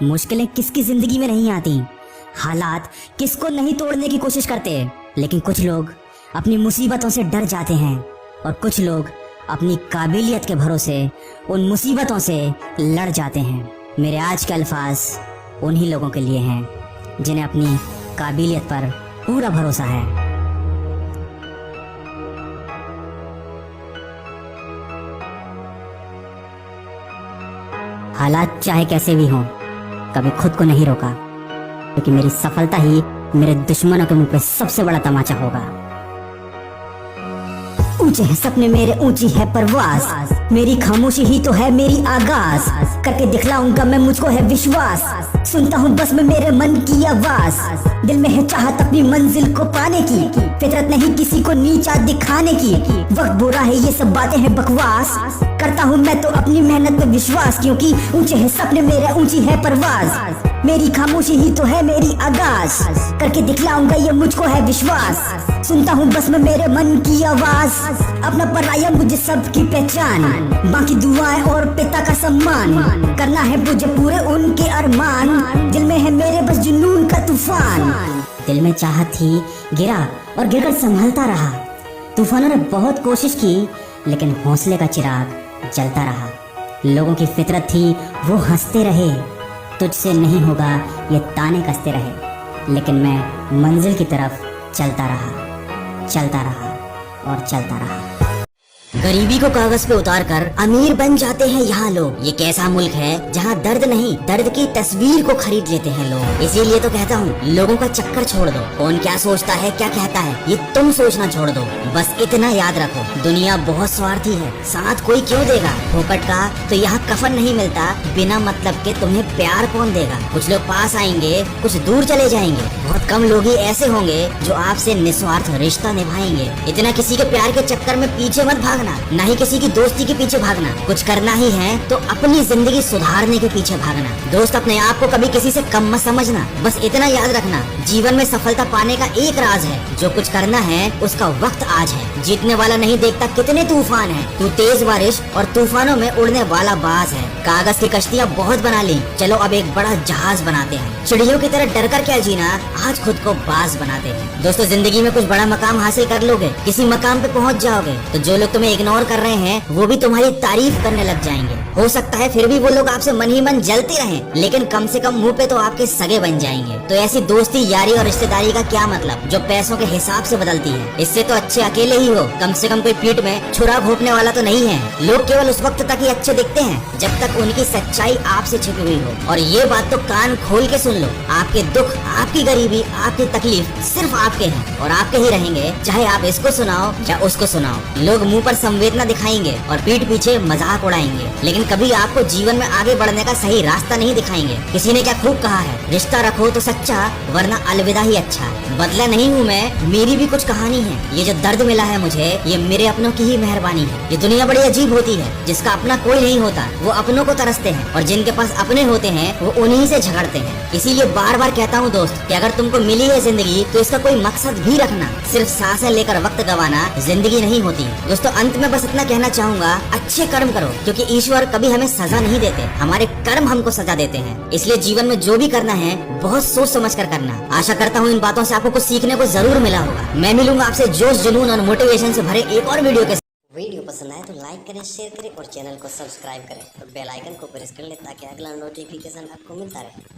मुश्किलें किसकी जिंदगी में नहीं आती, हालात किसको नहीं तोड़ने की कोशिश करते, लेकिन कुछ लोग अपनी मुसीबतों से डर जाते हैं और कुछ लोग अपनी काबिलियत के भरोसे उन मुसीबतों से लड़ जाते हैं। मेरे आज के अल्फाज उन्हीं लोगों के लिए हैं जिन्हें अपनी काबिलियत पर पूरा भरोसा है। हालात चाहे कैसे भी हों, कभी खुद को नहीं रोका, क्योंकि मेरी सफलता ही मेरे दुश्मनों के मुंह पे सबसे बड़ा तमाचा होगा। ऊंचे हैं सपने मेरे, ऊंची है परवास, मेरी खामोशी ही तो है मेरी आगाज, करके दिखलाऊंगा मैं, मुझको है विश्वास, सुनता हूँ बस मैं मेरे मन की आवाज, दिल में है चाहत अपनी मंजिल को पाने की, फितरत नहीं किसी को नीचा दिखाने की, वक्त बुरा है ये सब बातें हैं बकवास, करता हूँ मैं तो अपनी मेहनत पे विश्वास, क्योंकि ऊंचे हैं सपने मेरे, ऊंची है परवाज, मेरी खामोशी ही तो है मेरी आगाज, करके दिखलाऊंगा ये मुझको है विश्वास, सुनता हूँ बस मैं मेरे मन की आवाज, अपना पराया मुझे सबकी पहचान, बाकी दुआएं और पिता का सम्मान, करना है मुझे पूरे उनके अरमान, दिल में है मेरे बस जुनून का तूफान, दिल में चाहत थी गिरा और गिरकर संभलता रहा, तूफानों ने बहुत कोशिश की लेकिन हौसले का चिराग जलता रहा, लोगों की फितरत थी वो हंसते रहे, तुझसे नहीं होगा ये ताने कसते रहे, लेकिन मैं मंजिल की तरफ चलता रहा और चलता रहा। गरीबी को कागज पे उतार कर अमीर बन जाते हैं यहाँ लोग। ये कैसा मुल्क है जहाँ दर्द नहीं, दर्द की तस्वीर को खरीद लेते हैं लोग। इसीलिए तो कहता हूँ लोगों का चक्कर छोड़ दो, कौन क्या सोचता है क्या कहता है ये तुम सोचना छोड़ दो। बस इतना याद रखो, दुनिया बहुत स्वार्थी है, साथ कोई क्यों देगा फोकट का, तो यहाँ कफन नहीं मिलता, बिना मतलब के तुम्हें प्यार कौन देगा। कुछ लोग पास आएंगे, कुछ दूर चले जाएंगे, बहुत कम लोग ही ऐसे होंगे जो आपसे निस्वार्थ रिश्ता निभाएंगे। इतना किसी के प्यार के चक्कर में पीछे मत भागना, ना ही किसी की दोस्ती के पीछे भागना। कुछ करना ही है तो अपनी जिंदगी सुधारने के पीछे भागना। दोस्त अपने आप को कभी किसी से कम मत समझना। बस इतना याद रखना, जीवन में सफलता पाने का एक राज है, जो कुछ करना है उसका वक्त आज है। जीतने वाला नहीं देखता कितने तूफान है, तू तेज बारिश और तूफानों में उड़ने वाला बाज है। कागज की कश्तियाँ बहुत बना ली, चलो अब एक बड़ा जहाज बनाते हैं। चिड़ियों की तरह डर कर क्या जीना, आज खुद को बाज बनाते हैं। दोस्तों जिंदगी में कुछ बड़ा मकाम हासिल कर लोगे, किसी मकाम पे पहुँच जाओगे, तो जो लोग तुम्हें इग्नोर कर रहे हैं वो भी तुम्हारी तारीफ करने लग जाएंगे। हो सकता है फिर भी वो लोग आपसे मन ही मन जलते रहें, लेकिन कम से कम मुंह पे तो आपके सगे बन जाएंगे। तो ऐसी दोस्ती यारी और रिश्तेदारी का क्या मतलब जो पैसों के हिसाब से बदलती है। इससे तो अच्छे अकेले ही हो, कम से कम कोई पीठ में छुरा घोंपने वाला तो नहीं है। लोग केवल उस वक्त तक ही अच्छे दिखते हैं जब तक उनकी सच्चाई आपसे छिपी हुई हो। और ये बात तो कान खोल के सुन लो, आपके दुख, आपकी गरीबी, आपकी तकलीफ सिर्फ आपके हैं और आपके ही रहेंगे, चाहे आप इसको सुनाओ या उसको सुनाओ। लोग मुंह पर संवेदना दिखाएंगे और पीठ पीछे मजाक उड़ाएंगे, लेकिन कभी आपको जीवन में आगे बढ़ने का सही रास्ता नहीं दिखाएंगे। किसी ने क्या खूब कहा है, रिश्ता रखो तो सच्चा, वरना अलविदा ही अच्छा। बदला नहीं हूँ मैं, मेरी भी कुछ कहानी है। ये जो दर्द मिला है मुझे, ये मेरे अपनों की ही मेहरबानी है। ये दुनिया बड़ी अजीब होती है, जिसका अपना कोई नहीं होता वो अपनों को तरसते हैं, और जिनके पास अपने होते हैं वो उन्हीं से झगड़ते हैं। इसीलिए बार बार कहता हूँ दोस्त कि अगर तुमको मिली है जिंदगी तो इसका कोई मकसद भी रखना। सिर्फ सांसें लेकर वक्त गवाना जिंदगी नहीं होती। दोस्तों अंत में बस इतना कहना चाहूंगा, अच्छे कर्म करो, क्योंकि ईश्वर कभी हमें सजा नहीं देते, हमारे कर्म हमको सजा देते हैं। इसलिए जीवन में जो भी करना है बहुत सोच समझ कर करना। आशा करता हूँ इन बातों से आपको कुछ सीखने को जरूर मिला होगा। मैं मिलूंगा आपसे जोश, जुनून और मोटिवेशन से भरे एक और वीडियो के साथ। वीडियो पसंद आए तो लाइक करें, शेयर करें और चैनल को सब्सक्राइब करें और बेल आइकन को प्रेस कर लें ताकि अगला नोटिफिकेशन आपको मिलता रहे।